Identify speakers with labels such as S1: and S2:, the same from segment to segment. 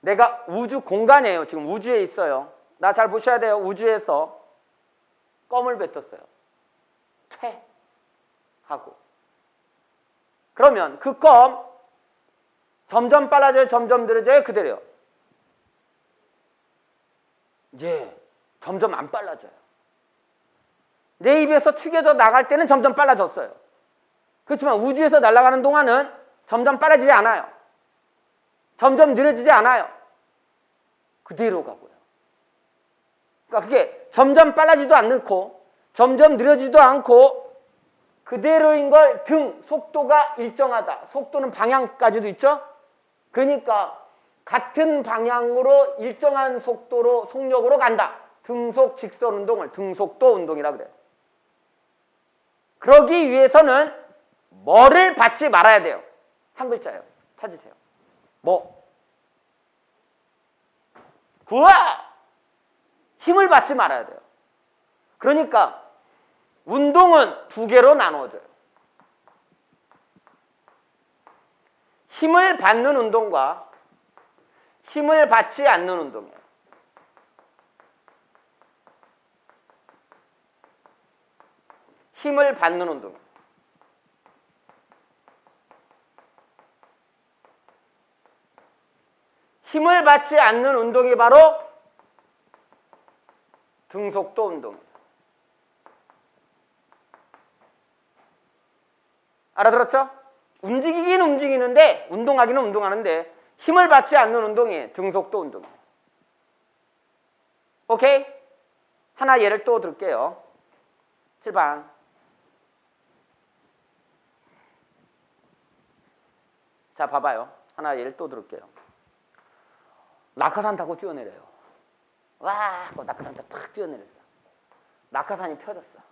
S1: 내가 우주 공간이에요. 지금 우주에 있어요. 나 잘 보셔야 돼요. 우주에서 껌을 뱉었어요. 퇴 하고. 그러면 그 껌 점점 빨라져요? 점점 느려져요? 그대로요? 이제 점점 안 빨라져요. 내 입에서 튀겨져 나갈 때는 점점 빨라졌어요. 그렇지만 우주에서 날아가는 동안은 점점 빨라지지 않아요. 점점 느려지지 않아요. 그대로 가고요. 그러니까 그게 점점 빨라지도 않고 점점 느려지도 않고 그대로인 걸 등, 속도가 일정하다. 속도는 방향까지도 있죠? 그러니까 같은 방향으로 일정한 속도로 속력으로 간다. 등속 직선 운동을 등속도 운동이라고 그래요. 그러기 위해서는 뭐를 받지 말아야 돼요? 한 글자예요. 찾으세요. 뭐? 구하! 힘을 받지 말아야 돼요. 그러니까 운동은 두 개로 나누어져요. 힘을 받는 운동과 힘을 받지 않는 운동이에요. 힘을 받는 운동. 힘을 받지 않는 운동이 바로 등속도 운동이에요. 알아들었죠? 움직이긴 움직이는데 운동하기는 운동하는데 힘을 받지 않는 운동이 등속도 운동이에요. 오케이? 하나 예를 또 들게요. 7번. 자, 봐봐요. 하나 예를 또 들을게요. 낙하산 타고 뛰어내려요. 와, 하고 낙하산 타고 탁 뛰어내렸어. 낙하산이 펴졌어.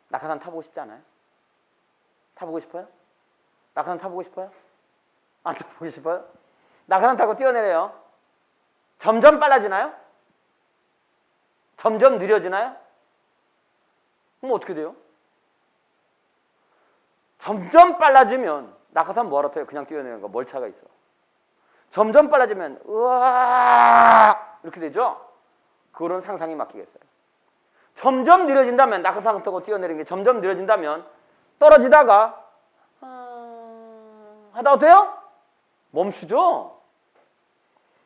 S1: 낙하산 타보고 싶지 않아요? 타보고 싶어요? 낙하산 타보고 싶어요? 안 타보고 싶어요? 낙하산 타고 뛰어내려요. 점점 빨라지나요? 점점 느려지나요? 그럼 어떻게 돼요? 점점 빨라지면 낙하산 뭐하러 타요? 그냥 뛰어내리는 거 뭘 차가 있어? 점점 빨라지면 으악 이렇게 되죠? 그런 상상이 맡기겠어요. 점점 느려진다면 낙하산 타고 뛰어내리는 게 점점 느려진다면 떨어지다가 하다가 돼요? 멈추죠?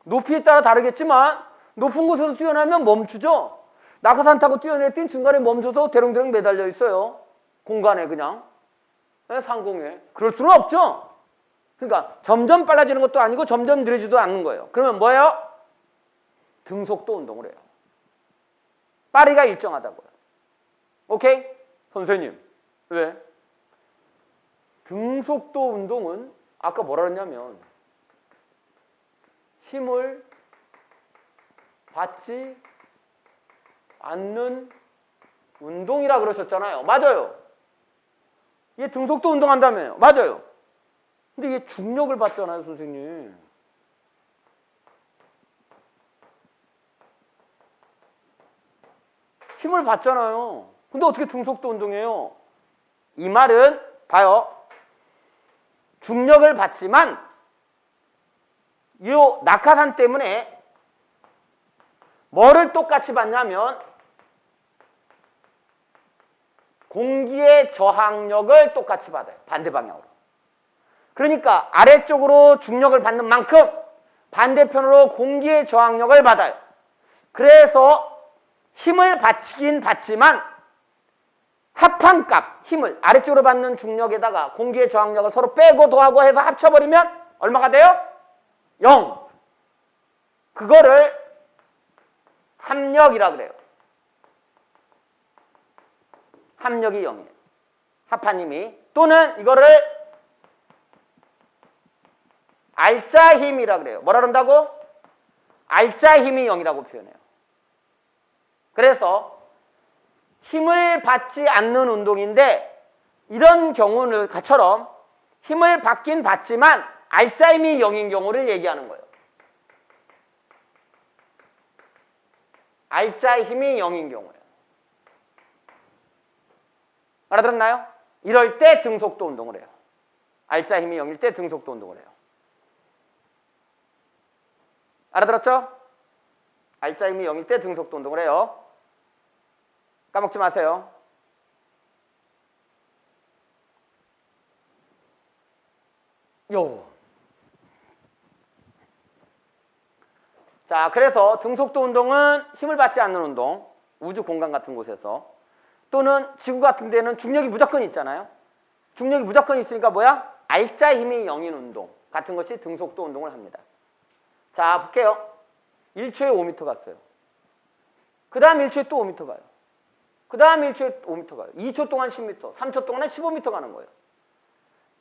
S1: 높이에 따라 다르겠지만 높은 곳에서 뛰어나면 멈추죠? 낙하산 타고 뛰어내릴 중간에 멈춰서 대롱대롱 매달려 있어요. 공간에 그냥. 상공에. 그럴 수는 없죠? 그러니까 점점 빨라지는 것도 아니고 점점 느려지도 않는 거예요. 그러면 뭐예요? 등속도 운동을 해요. 빠리가 일정하다고요. 오케이? 선생님. 왜? 등속도 운동은 아까 뭐라 그랬냐면 힘을 받지 않는 운동이라 그러셨잖아요. 맞아요. 이게 등속도 운동한다며요. 맞아요. 근데 이게 중력을 받잖아요, 선생님. 힘을 받잖아요. 근데 어떻게 등속도 운동해요? 이 말은 봐요. 중력을 받지만 이 낙하산 때문에 뭐를 똑같이 받냐면 공기의 저항력을 똑같이 받아요. 반대 방향으로. 그러니까 아래쪽으로 중력을 받는 만큼 반대편으로 공기의 저항력을 받아요. 그래서 힘을 받긴 받지만 합한값, 힘을 아래쪽으로 받는 중력에다가 공기의 저항력을 서로 빼고 더하고 해서 합쳐버리면 얼마가 돼요? 0. 그거를 합력이라 그래요. 합력이 0이에요. 합한 힘이. 또는 이거를 알짜 힘이라 그래요. 뭐라 그런다고? 알짜 힘이 0이라고 표현해요. 그래서 힘을 받지 않는 운동인데 이런 경우는 가처럼 힘을 받긴 받지만 알짜 힘이 0인 경우를 얘기하는 거예요. 알짜 힘이 0인 경우예요. 알아들었나요? 이럴 때 등속도 운동을 해요. R자 힘이 0일 때 등속도 운동을 해요. 알아들었죠? R자 힘이 0일 때 등속도 운동을 해요. 까먹지 마세요. 요. 자, 그래서 등속도 운동은 힘을 받지 않는 운동, 우주 공간 같은 곳에서 또는 지구 같은 데는 중력이 무조건 있잖아요. 중력이 무조건 있으니까 뭐야? R자 힘이 0인 운동 같은 것이 등속도 운동을 합니다. 자, 볼게요. 1초에 5m 갔어요. 그 다음 1초에 또 5m 가요. 그 다음 1초에 5m 가요. 2초 동안 10m, 3초 동안에 15m 가는 거예요.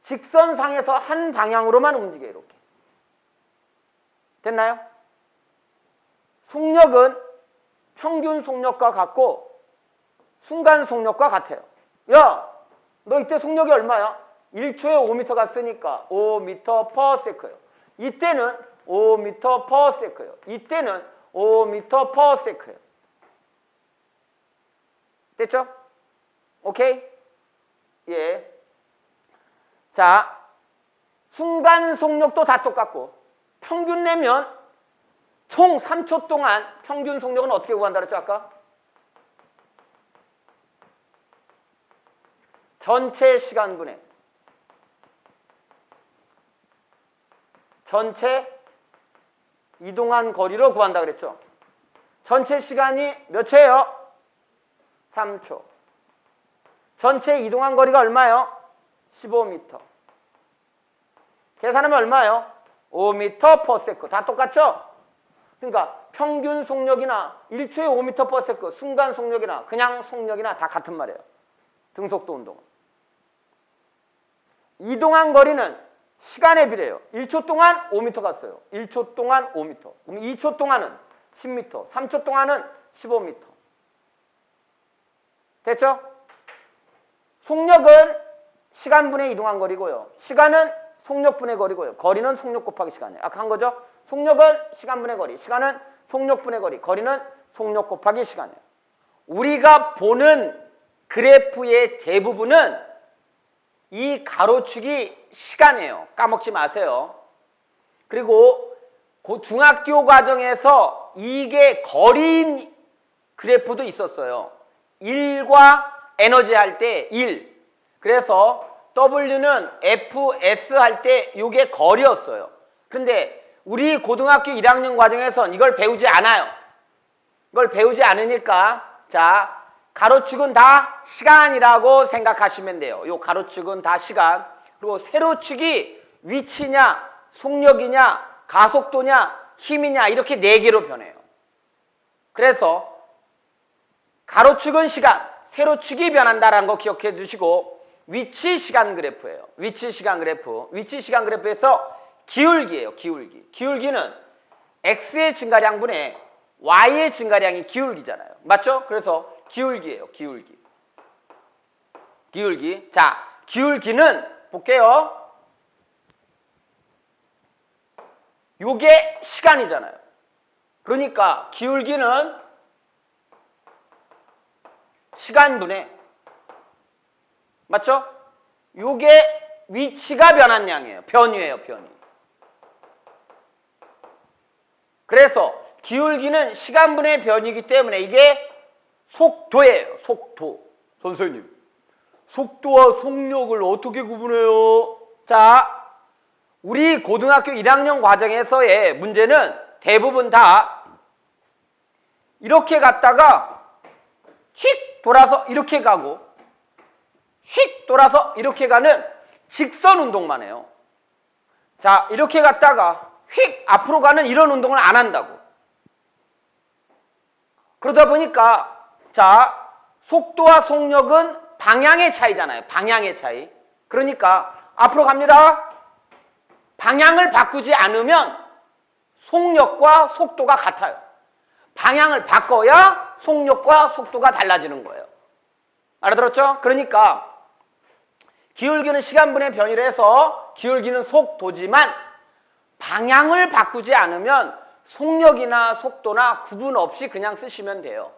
S1: 직선상에서 한 방향으로만 움직여요. 이렇게. 됐나요? 속력은 평균 속력과 같고 순간 속력과 같아요. 야, 너 이때 속력이 얼마야? 1초에 5m 갔으니까 5m per sec예요. 이때는 5m per sec예요. 이때는 5m per sec예요. 됐죠? 오케이? 예. 자, 순간 속력도 다 똑같고 평균 내면 총 3초 동안 평균 속력은 어떻게 구한다 그랬죠 아까? 전체 시간분의 전체 이동한 거리로 구한다 그랬죠? 전체 시간이 몇 초예요? 3초. 전체 이동한 거리가 얼마예요? 15m. 계산하면 얼마예요? 5m per second. 다 똑같죠? 그러니까 평균 속력이나 1초에 5m per second, 순간 속력이나 그냥 속력이나 다 같은 말이에요. 등속도 운동은. 이동한 거리는 시간에 비례해요. 1초 동안 5m 갔어요. 1초 동안 5m. 그럼 2초 동안은 10m. 3초 동안은 15m. 됐죠? 속력은 시간분의 이동한 거리고요. 시간은 속력분의 거리고요. 거리는 속력 곱하기 시간이에요. 아까 한 거죠? 속력은 시간분의 거리, 시간은 속력분의 거리, 거리는 속력 곱하기 시간이에요. 우리가 보는 그래프의 대부분은 이 가로축이 시간이에요. 까먹지 마세요. 그리고 중학교 과정에서 이게 거리인 그래프도 있었어요. 1과 에너지 할 때 1. 그래서 W는 FS 할 때 이게 거리였어요. 근데 우리 고등학교 1학년 과정에선 이걸 배우지 않아요. 이걸 배우지 않으니까 자, 가로축은 다 시간이라고 생각하시면 돼요. 요 가로축은 다 시간. 그리고 세로축이 위치냐, 속력이냐, 가속도냐, 힘이냐 이렇게 4개로 변해요. 그래서 가로축은 시간, 세로축이 변한다라는 거 기억해 주시고 위치 시간 그래프예요. 위치 시간 그래프. 위치 시간 그래프에서 기울기예요. 기울기. 기울기는 x의 증가량분의 y의 증가량이 기울기잖아요. 맞죠? 그래서 기울기예요. 기울기. 기울기. 자, 기울기는 볼게요. 요게 시간이잖아요. 그러니까 기울기는 시간분의 맞죠? 요게 위치가 변한 양이에요. 변위예요. 변위. 그래서 기울기는 시간분의 변이기 때문에 이게 속도예요. 속도. 선생님, 속도와 속력을 어떻게 구분해요? 자, 우리 고등학교 1학년 과정에서의 문제는 대부분 다 이렇게 갔다가 휙 돌아서 이렇게 가고 휙 돌아서 이렇게 가는 직선 운동만 해요. 자, 이렇게 갔다가 휙 앞으로 가는 이런 운동을 안 한다고. 그러다 보니까 자, 속도와 속력은 방향의 차이잖아요. 방향의 차이. 그러니까 앞으로 갑니다. 방향을 바꾸지 않으면 속력과 속도가 같아요. 방향을 바꿔야 속력과 속도가 달라지는 거예요. 알아들었죠? 그러니까 기울기는 시간분의 변이를 해서 기울기는 속도지만 방향을 바꾸지 않으면 속력이나 속도나 구분 없이 그냥 쓰시면 돼요.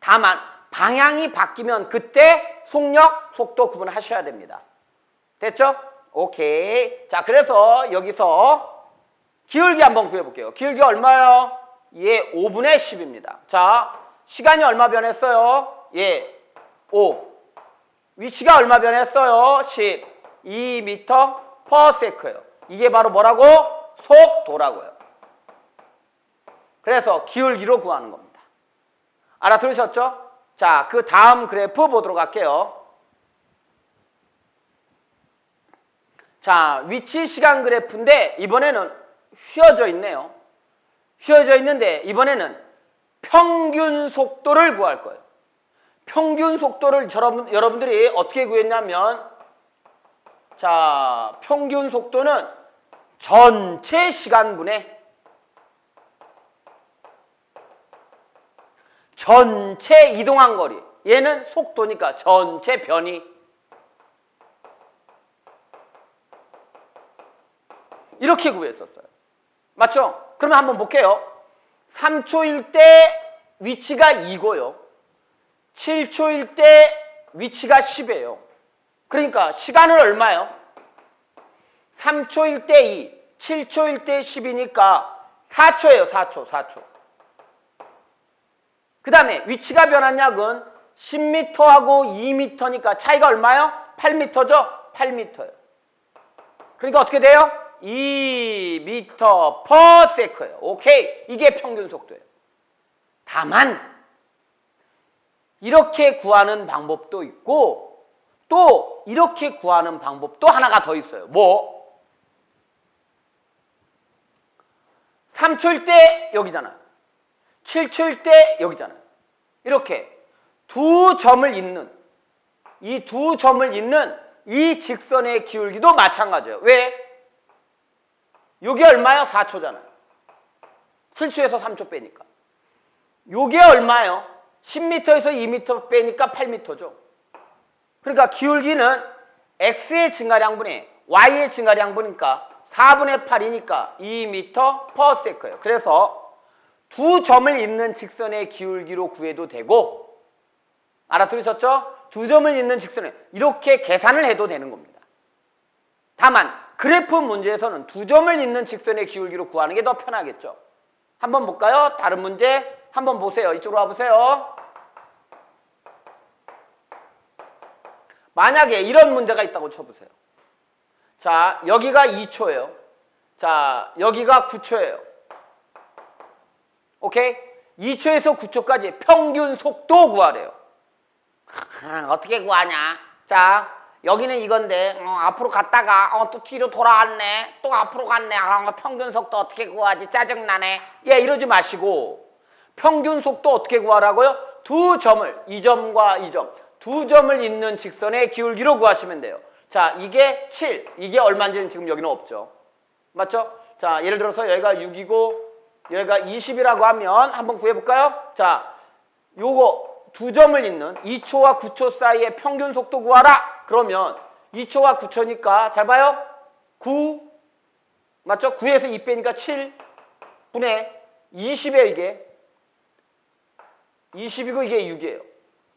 S1: 다만 방향이 바뀌면 그때 속력, 속도 구분하셔야 됩니다. 됐죠? 오케이. 자, 그래서 여기서 기울기 한번 구해볼게요. 기울기 얼마요? 예, 5분의 10입니다. 자, 시간이 얼마 변했어요? 예, 5. 위치가 얼마 변했어요? 10. 2m per sec예요. 이게 바로 뭐라고? 속도라고요. 그래서 기울기로 구하는 겁니다. 알아들으셨죠? 자, 그 다음 그래프 보도록 할게요. 자, 위치 시간 그래프인데 이번에는 휘어져 있네요. 휘어져 있는데 이번에는 평균 속도를 구할 거예요. 평균 속도를 여러분들이 어떻게 구했냐면, 자, 평균 속도는 전체 시간분의 전체 이동한 거리. 얘는 속도니까 전체 변이. 이렇게 구했었어요. 맞죠? 그러면 한번 볼게요. 3초일 때 위치가 2고요. 7초일 때 위치가 10이에요. 그러니까 시간은 얼마예요? 3초일 때 2, 7초일 때 10이니까 4초예요. 4초. 그 다음에 위치가 변한 약은 10m하고 2m니까 차이가 얼마예요? 8m죠? 8m예요. 그러니까 어떻게 돼요? 2m per sec예요. 오케이. 이게 평균 속도예요. 다만 이렇게 구하는 방법도 있고 또 이렇게 구하는 방법도 하나가 더 있어요. 뭐? 3초일 때 여기잖아요. 7초일 때 여기잖아요. 이렇게 두 점을 잇는, 이 두 점을 잇는 이 직선의 기울기도 마찬가지예요. 왜? 요게 얼마예요? 4초잖아요. 7초에서 3초 빼니까. 요게 얼마예요? 10m에서 2m 빼니까 8m죠. 그러니까 기울기는 x의 증가량분의 y의 증가량분이니까 4분의 8이니까 2m per sec예요. 그래서 두 점을 잇는 직선의 기울기로 구해도 되고, 알아들으셨죠? 두 점을 잇는 직선에 이렇게 계산을 해도 되는 겁니다. 다만 그래프 문제에서는 두 점을 잇는 직선의 기울기로 구하는 게 더 편하겠죠. 한번 볼까요? 다른 문제 한번 보세요. 이쪽으로 와보세요. 만약에 이런 문제가 있다고 쳐보세요. 자, 여기가 2초예요. 자, 여기가 9초예요. 오케이? 2초에서 9초까지 평균 속도 구하래요. 어떻게 구하냐? 자, 여기는 이건데 앞으로 갔다가 또 뒤로 돌아왔네. 또 앞으로 갔네. 평균 속도 어떻게 구하지? 짜증나네. 예, 이러지 마시고 평균 속도 어떻게 구하라고요? 두 점을, 이 점과 이 점, 두 점을 잇는 직선의 기울기로 구하시면 돼요. 자, 이게 7, 이게 얼마인지는 지금 여기는 없죠. 맞죠? 자, 예를 들어서 여기가 6이고 여기가 20이라고 하면 한번 구해볼까요? 자, 요거 두 점을 잇는 2초와 9초 사이의 평균 속도 구하라. 그러면 2초와 9초니까 잘 봐요. 9 맞죠? 9에서 2 빼니까 7분의 20이에요. 이게 20이고 이게 6이에요.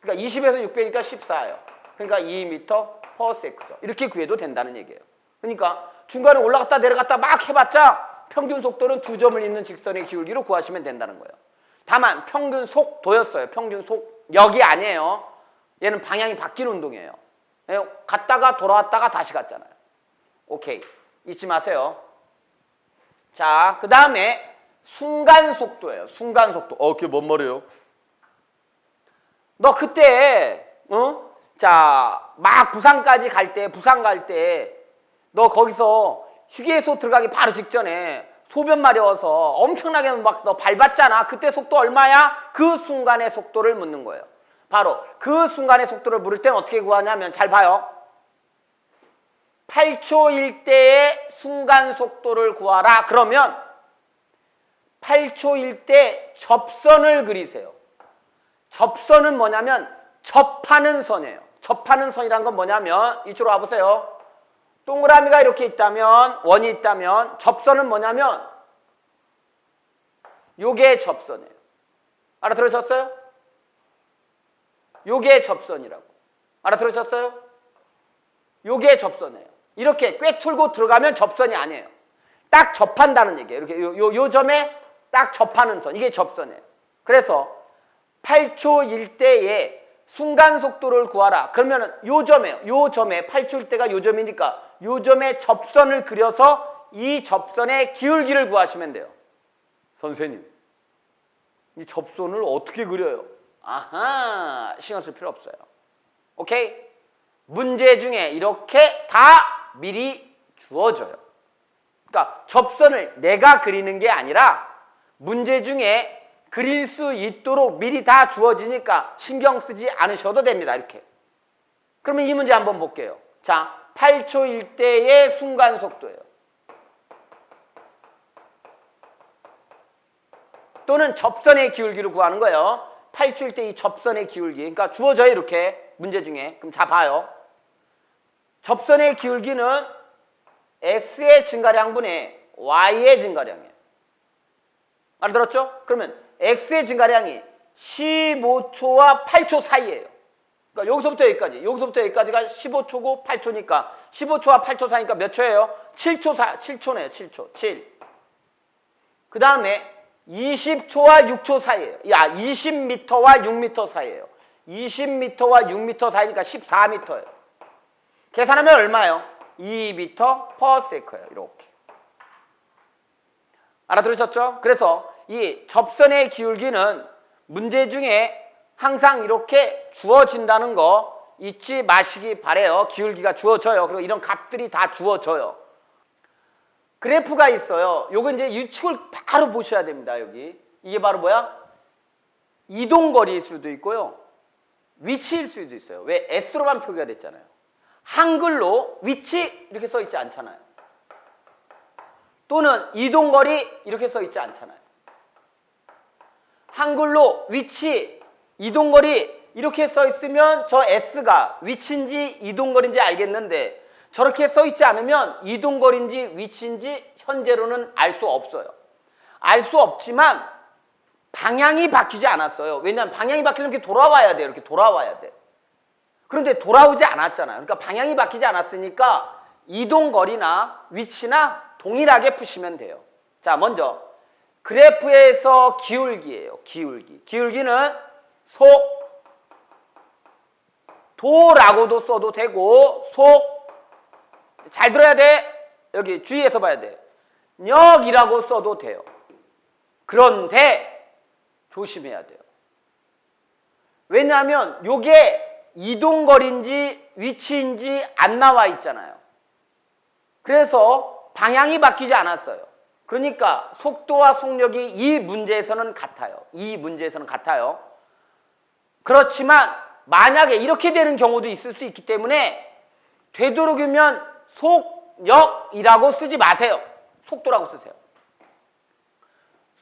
S1: 그러니까 20에서 6 빼니까 14예요. 그러니까 2m per sec죠. 이렇게 구해도 된다는 얘기예요. 그러니까 중간에 올라갔다 내려갔다 막 해봤자 평균 속도는 두 점을 잇는 직선의 기울기로 구하시면 된다는 거예요. 다만 평균 속도였어요. 평균 속력이 아니에요. 얘는 방향이 바뀌는 운동이에요. 갔다가 돌아왔다가 다시 갔잖아요. 오케이. 잊지 마세요. 자, 그 다음에 순간 속도예요. 순간 속도. 그게 뭔 말이에요? 너 그때 자, 막 부산까지 갈 때, 부산 갈 때 너 거기서 휴게소 들어가기 바로 직전에 소변 마려워서 엄청나게 막 너 밟았잖아. 그때 속도 얼마야? 그 순간의 속도를 묻는 거예요. 바로 그 순간의 속도를 물을 때는 어떻게 구하냐면 잘 봐요. 8초일 때의 순간 속도를 구하라. 그러면 8초일 때 접선을 그리세요. 접선은 뭐냐면 접하는 선이에요. 접하는 선이란 건 뭐냐면 이쪽으로 와보세요. 동그라미가 이렇게 있다면, 원이 있다면 접선은 뭐냐면 요게 접선이에요. 알아들으셨어요? 요게 접선이라고. 알아들으셨어요? 요게 접선이에요. 이렇게 꿰뚫고 들어가면 접선이 아니에요. 딱 접한다는 얘기예요. 이렇게 요 점에 딱 접하는 선. 이게 접선이에요. 그래서 8초 1대에 순간 속도를 구하라. 그러면 요 점에 8초 1대가 요 점이니까 요 점에 접선을 그려서 이 접선의 기울기를 구하시면 돼요. 선생님, 이 접선을 어떻게 그려요? 아하, 신경 쓸 필요 없어요. 오케이? 문제 중에 이렇게 다 미리 주어져요. 그러니까 접선을 내가 그리는 게 아니라 문제 중에 그릴 수 있도록 미리 다 주어지니까 신경 쓰지 않으셔도 됩니다. 이렇게. 그러면 이 문제 한번 볼게요. 자, 8초 1대의 순간 속도예요. 또는 접선의 기울기를 구하는 거예요. 8초 1대 이 접선의 기울기. 그러니까 주어져요. 이렇게 문제 중에. 그럼 자 봐요. 접선의 기울기는 x의 증가량분의 y의 증가량이에요. 알아들었죠? 그러면 x의 증가량이 15초와 8초 사이예요. 그러니까 여기서부터 여기까지가 15초고 8초니까 15초와 8초 사이니까 몇 초예요? 7초네요. 7초. 7. 그 다음에 20초와 6초 사이예요. 20m와 6m 사이예요. 20m와 6m 사이니까 14m예요. 계산하면 얼마예요? 2m per sec예요. 이렇게. 알아들으셨죠? 그래서 이 접선의 기울기는 문제 중에 항상 이렇게 주어진다는 거 잊지 마시기 바래요. 기울기가 주어져요. 그리고 이런 값들이 다 주어져요. 그래프가 있어요. 요거 이제 유축을 바로 보셔야 됩니다. 여기. 이게 바로 뭐야? 이동거리일 수도 있고요. 위치일 수도 있어요. 왜? S로만 표기가 됐잖아요. 한글로 위치 이렇게 써 있지 않잖아요. 또는 이동거리 이렇게 써 있지 않잖아요. 한글로 위치, 이동거리 이렇게 써 있으면 저 S가 위치인지 이동거리인지 알겠는데 저렇게 써 있지 않으면 이동거리인지 위치인지 현재로는 알 수 없어요. 알 수 없지만 방향이 바뀌지 않았어요. 왜냐하면 방향이 바뀌려면 이렇게 돌아와야 돼요. 이렇게 돌아와야 돼. 그런데 돌아오지 않았잖아요. 그러니까 방향이 바뀌지 않았으니까 이동거리나 위치나 동일하게 푸시면 돼요. 자, 먼저 그래프에서 기울기예요. 기울기. 기울기는 속도라고도 써도 되고 잘 들어야 돼. 여기 주의해서 봐야 돼. 력이라고 써도 돼요. 그런데 조심해야 돼요. 왜냐하면 요게 이동거리인지 위치인지 안 나와 있잖아요. 그래서 방향이 바뀌지 않았어요. 그러니까 속도와 속력이 이 문제에서는 같아요. 이 문제에서는 같아요. 그렇지만 만약에 이렇게 되는 경우도 있을 수 있기 때문에 되도록이면 속력이라고 쓰지 마세요. 속도라고 쓰세요.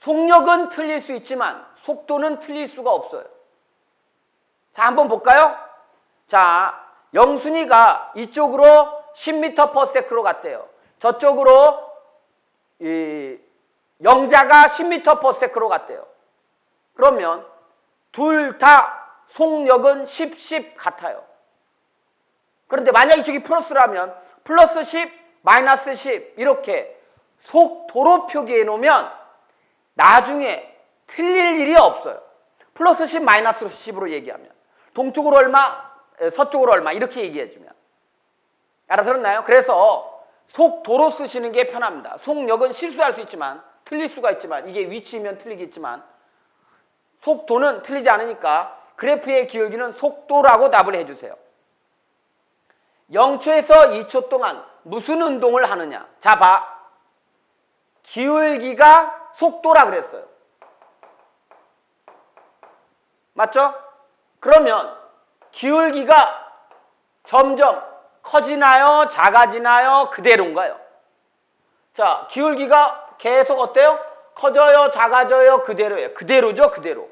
S1: 속력은 틀릴 수 있지만 속도는 틀릴 수가 없어요. 자, 한번 볼까요? 자, 영순이가 이쪽으로 10m/s로 갔대요. 저쪽으로 영자가 10m/s로 갔대요. 그러면 둘 다 속력은 10 같아요. 그런데 만약 이쪽이 플러스라면 플러스 10, 마이너스 10 이렇게 속도로 표기해 놓으면 나중에 틀릴 일이 없어요. 플러스 10, 마이너스 10으로 얘기하면 동쪽으로 얼마, 서쪽으로 얼마 이렇게 얘기해 주면 알아들었나요? 그래서 속도로 쓰시는 게 편합니다. 속력은 실수할 수 있지만 틀릴 수가 있지만 이게 위치이면 틀리겠지만 속도는 틀리지 않으니까 그래프의 기울기는 속도라고 답을 해주세요. 0초에서 2초 동안 무슨 운동을 하느냐? 자, 봐. 기울기가 속도라 그랬어요. 맞죠? 그러면 기울기가 점점 커지나요? 작아지나요? 그대로인가요? 자, 기울기가 계속 어때요? 커져요? 작아져요? 그대로예요. 그대로죠? 그대로.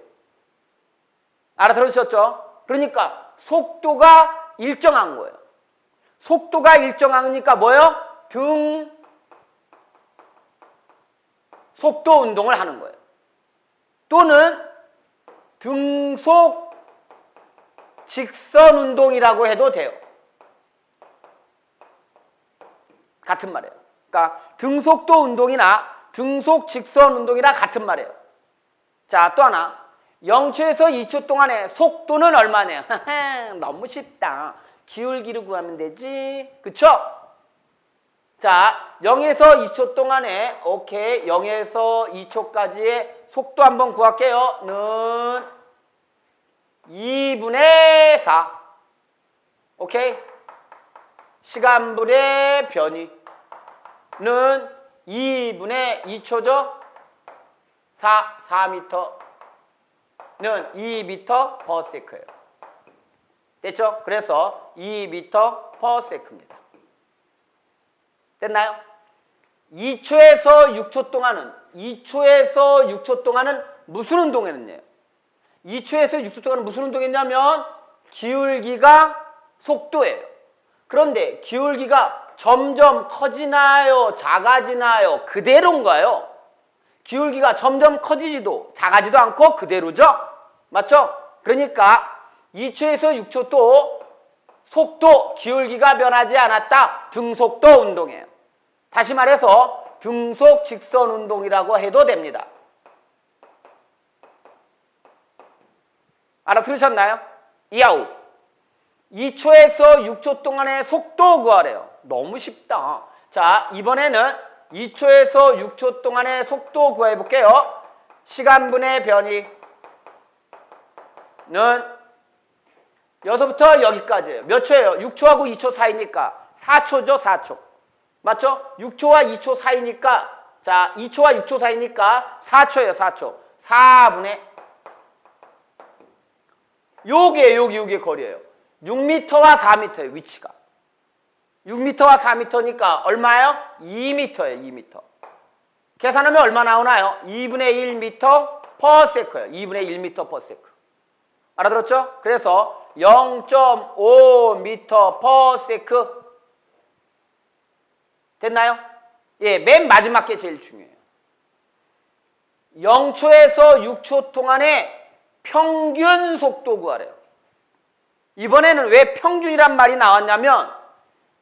S1: 알아들으셨죠? 그러니까 속도가 일정한 거예요. 속도가 일정하니까 뭐예요? 속도 운동을 하는 거예요. 또는 등속 직선 운동이라고 해도 돼요. 같은 말이에요. 그러니까 등속도 운동이나 등속 직선 운동이나 같은 말이에요. 자, 또 하나. 0초에서 2초 동안의 속도는 얼마네요? 너무 쉽다. 기울기를 구하면 되지. 그쵸? 자, 0에서 2초 동안에 오케이. 0에서 2초까지의 속도 한번 구할게요. 는 2분의 4. 오케이? 시간분의 변위는 2분의 2초죠? 4m는 2m/s예요. 됐죠? 그래서 2m/s입니다. 됐나요? 2초에서 6초 동안은 무슨 운동했느냐요? 2초에서 6초 동안은 무슨 운동했냐면 기울기가 속도예요. 그런데 기울기가 점점 커지나요? 작아지나요? 그대로인가요? 기울기가 점점 커지지도 작아지도 않고 그대로죠? 맞죠? 그러니까 2초에서 6초도 속도, 기울기가 변하지 않았다. 등속도 운동이에요. 다시 말해서 등속 직선 운동이라고 해도 됩니다. 알아들으셨나요? 이하우. 2초에서 6초 동안의 속도 구하래요. 너무 쉽다. 자, 이번에는 2초에서 6초 동안의 속도 구해 볼게요. 시간분의 변이는 여기서부터 여기까지예요. 몇 초예요? 6초하고 2초 사이니까 4초죠, 4초. 맞죠? 6초와 2초 사이니까, 자, 2초와 6초 사이니까 4초예요, 4초. 4분의 요게 거리예요. 6m와 4m예요, 위치가. 6m와 4m니까 얼마예요? 2m예요, 2m. 계산하면 얼마 나오나요? 2분의 1m/s예요. 2분의 1m/s. 알아들었죠? 그래서 0.5m/s 됐나요? 예, 맨 마지막 게 제일 중요해요. 0초에서 6초 동안의 평균 속도 구하래요. 이번에는 왜 평균이란 말이 나왔냐면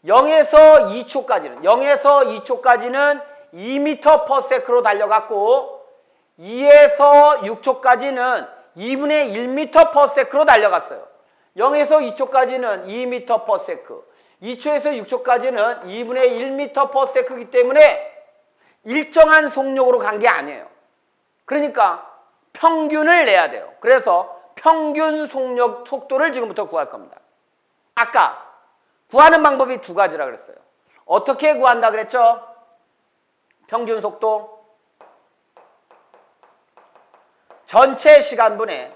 S1: 0에서 2초까지는 2m/s로 달려갔고 2에서 6초까지는 2분의 1m/s로 달려갔어요. 0에서 2초까지는 2m/s, 2초에서 6초까지는 2분의 1m/s이기 때문에 일정한 속력으로 간 게 아니에요. 그러니까 평균을 내야 돼요. 그래서 평균 속도를 지금부터 구할 겁니다. 아까 구하는 방법이 두 가지라 그랬어요. 어떻게 구한다 그랬죠? 평균 속도 전체 시간분의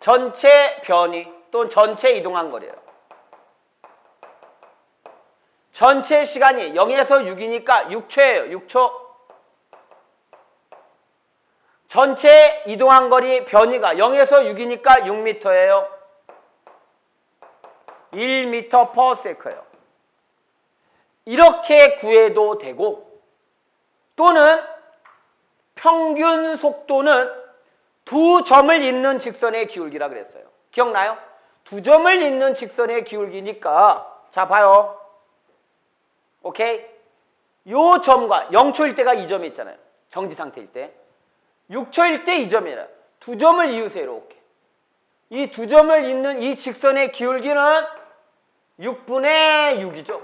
S1: 전체 변이 또는 전체 이동한 거리예요. 전체 시간이 0에서 6이니까 6초예요. 6초. 전체 이동한 거리 변이가 0에서 6이니까 6m예요. 1m/s예요. 이렇게 구해도 되고 또는 평균 속도는 두 점을 잇는 직선의 기울기라 그랬어요. 기억나요? 두 점을 잇는 직선의 기울기니까 자 봐요. 오케이? 요 점과 0초일 때가 이 점이 있잖아요. 정지 상태일 때. 6초일 때 이 점이에요. 두 점을 이으세요. 이렇게. 이 두 점을 잇는 이 직선의 기울기는 6분의 6이죠.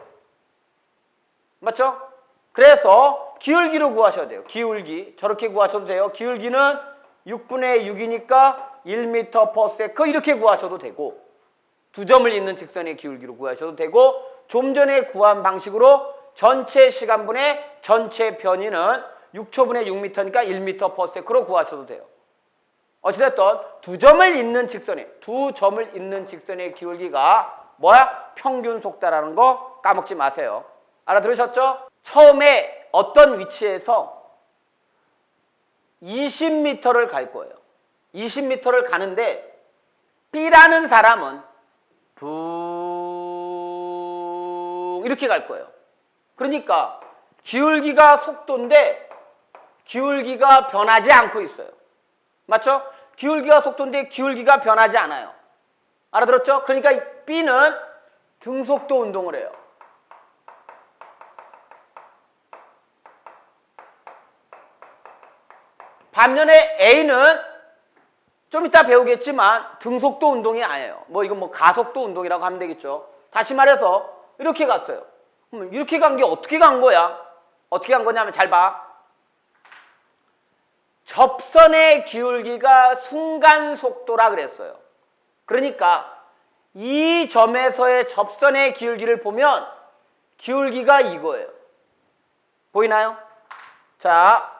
S1: 맞죠? 그래서 기울기를 구하셔야 돼요. 기울기. 저렇게 구하셔도 돼요. 기울기는 6분의 6이니까 1m/s 이렇게 구하셔도 되고 두 점을 잇는 직선의 기울기로 구하셔도 되고 좀 전에 구한 방식으로 전체 시간분의 전체 변이는 6초분의 6m니까 1m/s로 구하셔도 돼요. 어찌됐든 두 점을 잇는 직선의 기울기가 뭐야? 평균 속도라는 거 까먹지 마세요. 알아들으셨죠? 처음에 어떤 위치에서 20m를 갈 거예요. 20m를 가는데 B라는 사람은 붕 이렇게 갈 거예요. 그러니까 기울기가 속도인데 기울기가 변하지 않고 있어요. 맞죠? 기울기가 속도인데 기울기가 변하지 않아요. 알아들었죠? 그러니까 B는 등속도 운동을 해요. 반면에 A는 좀 이따 배우겠지만 등속도 운동이 아니에요. 뭐 이건 뭐 가속도 운동이라고 하면 되겠죠. 다시 말해서 이렇게 갔어요. 그럼 이렇게 간 게 어떻게 간 거야? 어떻게 간 거냐면 잘 봐. 접선의 기울기가 순간 속도라 그랬어요. 그러니까 이 점에서의 접선의 기울기를 보면 기울기가 이거예요. 보이나요? 자,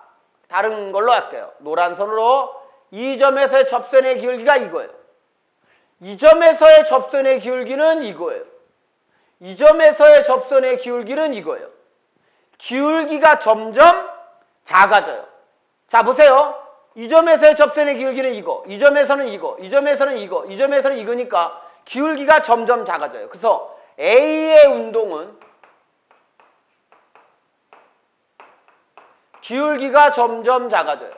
S1: 다른 걸로 할게요. 노란 선으로 이 점에서의 접선의 기울기가 이거예요. 이 점에서의 접선의 기울기는 이거예요. 이 점에서의 접선의 기울기는 이거예요. 기울기가 점점 작아져요. 자, 보세요. 이 점에서의 접선의 기울기는 이거, 이 점에서는 이거, 이 점에서는 이거, 이 점에서는 이거니까 기울기가 점점 작아져요. 그래서 A의 운동은 기울기가 점점 작아져요.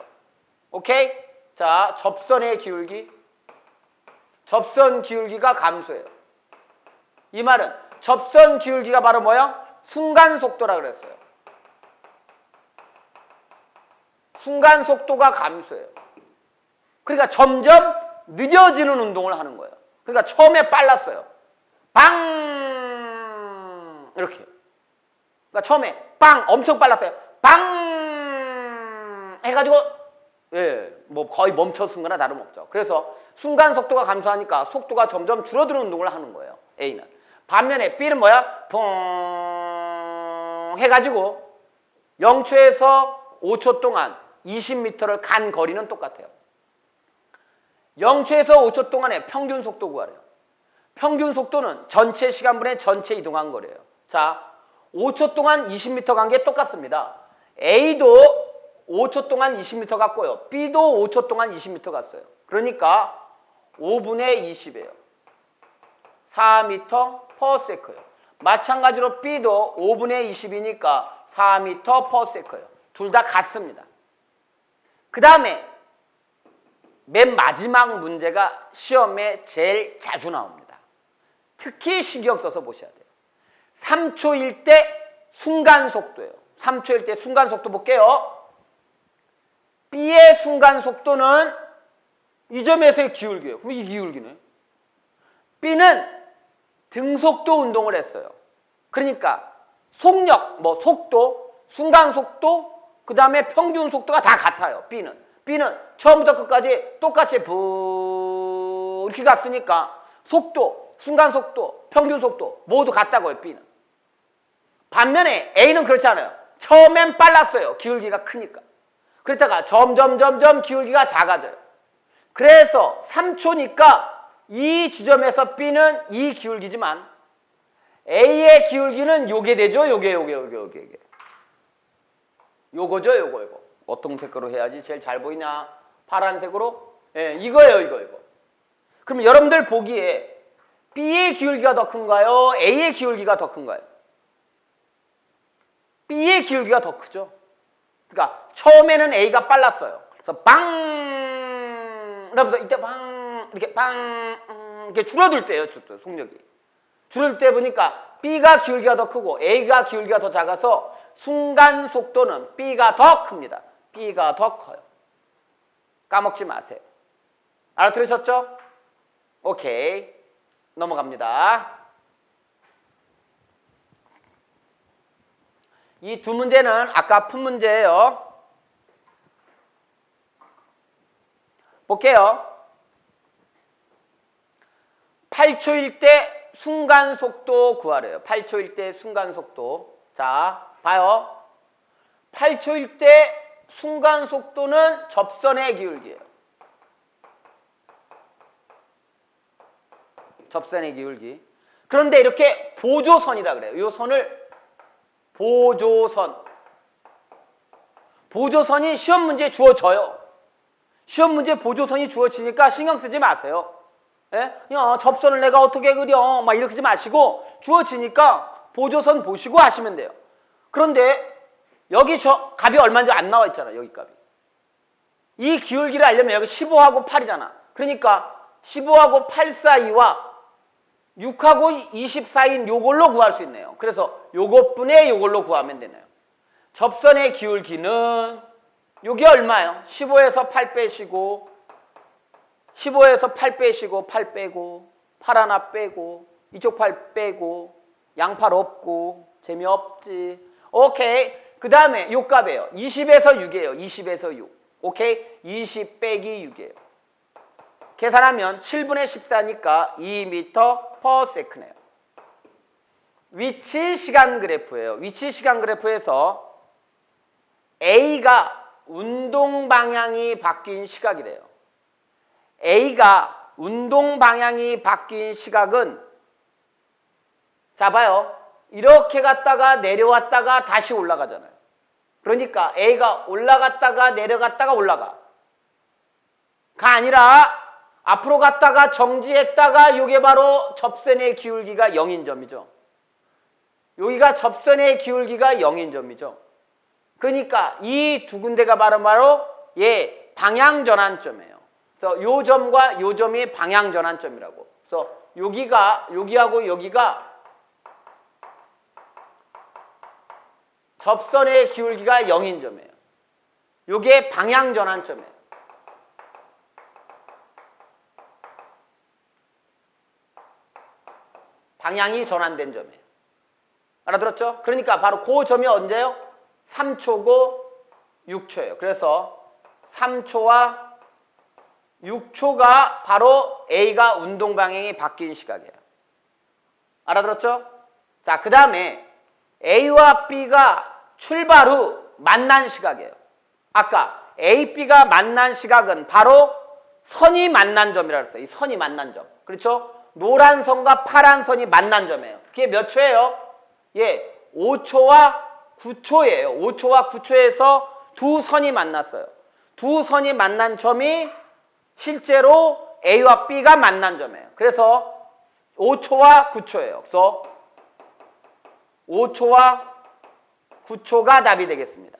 S1: 오케이? 자, 접선의 기울기. 접선 기울기가 감소해요. 이 말은 접선 기울기가 바로 뭐야? 순간 속도라 그랬어요. 순간 속도가 감소해요. 그러니까 점점 느려지는 운동을 하는 거예요. 그러니까 처음에 빨랐어요. 방! 이렇게. 그러니까 처음에 빵! 엄청 빨랐어요. 빵! 해가지고 예, 뭐 거의 멈췄은 거나 다름없죠. 그래서 순간 속도가 감소하니까 속도가 점점 줄어드는 운동을 하는 거예요. A는. 반면에 B는 뭐야? 퐁 해가지고 0초에서 5초 동안 20m를 간 거리는 똑같아요. 0초에서 5초 동안의 평균 속도 구하래요. 평균 속도는 전체 시간분의 전체 이동한 거래요. 자, 5초 동안 20m 간 게 똑같습니다. A도 5초 동안 20m 갔고요. B도 5초 동안 20m 갔어요. 그러니까 5분의 20이에요. 4m per sec예요. 마찬가지로 B도 5분의 20이니까 4m per sec예요. 둘 다 같습니다. 그 다음에 맨 마지막 문제가 시험에 제일 자주 나옵니다. 특히 신경 써서 보셔야 돼요. 3초일 때 순간 속도예요. 3초일 때 순간 속도 볼게요. B의 순간 속도는 이 점에서의 기울기예요. 그럼 이 기울기네. B는 등속도 운동을 했어요. 그러니까 속력, 뭐 속도, 순간 속도, 그 다음에 평균 속도가 다 같아요. B는 처음부터 끝까지 똑같이 이렇게 갔으니까 속도, 순간 속도, 평균 속도 모두 같다고요. B는. 반면에 A는 그렇지 않아요. 처음엔 빨랐어요. 기울기가 크니까. 그러다가 점점 기울기가 작아져요. 그래서 3초니까 이 지점에서 B는 이 기울기지만 A의 기울기는 요게 되죠. 요게. 요거죠, 요거. 어떤 색으로 해야지 제일 잘 보이냐? 파란색으로? 예, 이거예요. 그럼 여러분들 보기에 B의 기울기가 더 큰가요? A의 기울기가 더 큰가요? B의 기울기가 더 크죠. 그러니까 처음에는 A가 빨랐어요. 그래서 빵! 그러면서 이때 빵! 이렇게 빵! 이렇게 줄어들 때예요, 속력이. 줄을 때 보니까 B가 기울기가 더 크고 A가 기울기가 더 작아서 순간 속도는 B가 더 큽니다. B가 더 커요. 까먹지 마세요. 알아들으셨죠? 오케이. 넘어갑니다. 이 두 문제는 아까 푼 문제예요. 볼게요. 8초일 때 순간 속도 구하래요. 8초일 때 순간 속도. 자, 봐요. 8초일 때 순간 속도는 접선의 기울기예요. 접선의 기울기. 그런데 이렇게 보조선이라 그래요. 이 선을 보조선. 보조선이 시험 문제에 주어져요. 시험 문제에 보조선이 주어지니까 신경 쓰지 마세요. 예? 야, 접선을 내가 어떻게 그려? 막 이러지 마시고 주어지니까 보조선 보시고 하시면 돼요. 그런데 여기 저 값이 얼마인지 안 나와 있잖아. 여기 값이. 이 기울기를 알려면 여기 15하고 8이잖아. 그러니까 15하고 8 사이와 6하고 20 사이인 요걸로 구할 수 있네요. 그래서 요것분의 요걸로 구하면 되네요. 접선의 기울기는 요게 얼마예요? 15에서 8 빼시고 15에서 8 빼시고 8 빼고 8 하나 빼고 이쪽 8 빼고 양팔 없고 재미없지. 오케이. 그 다음에 요 값이에요. 20에서 6이에요. 20에서 6. 오케이. 20 빼기 6이에요. 계산하면 7분의 14니까 2m/s네요. 위치 시간 그래프예요. 위치 시간 그래프에서 A가 운동 방향이 바뀐 시각이래요. A가 운동 방향이 바뀐 시각은 자 봐요. 이렇게 갔다가 내려왔다가 다시 올라가잖아요. 그러니까 A가 올라갔다가 내려갔다가 올라가. 가 아니라 앞으로 갔다가 정지했다가 이게 바로 접선의 기울기가 0인 점이죠. 여기가 접선의 기울기가 0인 점이죠. 그러니까 이 두 군데가 바로 예, 방향 전환점이에요. 그래서 요 점과 요 점이 방향 전환점이라고. 그래서 여기하고 여기가 접선의 기울기가 0인 점이에요. 요게 방향 전환점이에요. 방향이 전환된 점이에요. 알아들었죠? 그러니까 바로 그 점이 언제요? 3초고 6초예요. 그래서 3초와 6초가 바로 A가 운동 방향이 바뀐 시각이에요. 알아들었죠? 자, 그 다음에 A와 B가 출발 후 만난 시각이에요. 아까 A, B가 만난 시각은 바로 선이 만난 점이라고 했어요. 이 선이 만난 점. 그렇죠? 노란 선과 파란 선이 만난 점이에요. 그게 몇 초예요? 예, 5초와 9초예요. 5초와 9초에서 두 선이 만났어요. 두 선이 만난 점이 실제로 A와 B가 만난 점이에요. 그래서 5초와 9초예요. 그래서 5초와 9초가 답이 되겠습니다.